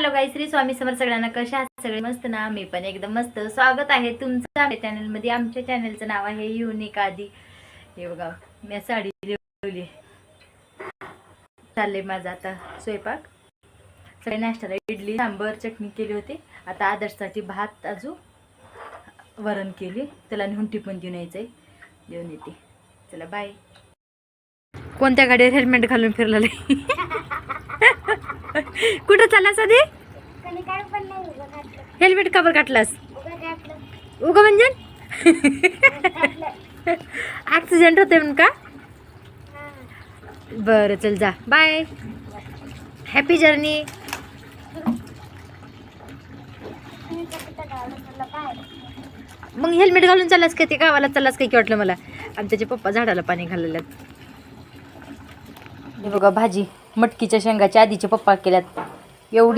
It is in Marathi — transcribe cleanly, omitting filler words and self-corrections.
हॅलो गाई, श्री स्वामी समर्थ सगळ्यांना. कशा आहात सगळे? मस्त ना? मी पण एकदम मस्त. स्वागत आहे तुमचं आपल्या चॅनलमध्ये. आमच्या चॅनलचं नाव आहे युनिक आदी. हे बघा, मी साडी लिहिली. चालले माझा आता स्वयंपाक. सगळे नाश्त्याला इडली सांबर चटणी केली होती. आता आदर्शसाठी भात अजून वरण केली. त्याला नेऊन टिपून देऊन यायचंय. देऊन येते. चला बाय. कोणत्या गाडीवर हेल्मेट घालून फिरलेलं? कुठं चाललास आधी? हेल्मेट का बरं घातलास? उगा म्हणजे ऍक्सिडेंट होते म्हणून का? बरं चल जा, बाय. Happy journey. मग हेल्मेट घालून चाललास का? ते गावाला चाललास काय की वाटलं मला. आणि त्याचे पप्पा झाडाला पाणी घाललेलं. हे बघा भाजी मटकीच्या शेंगाच्या आधीचे पप्पा केल्यात. एवढी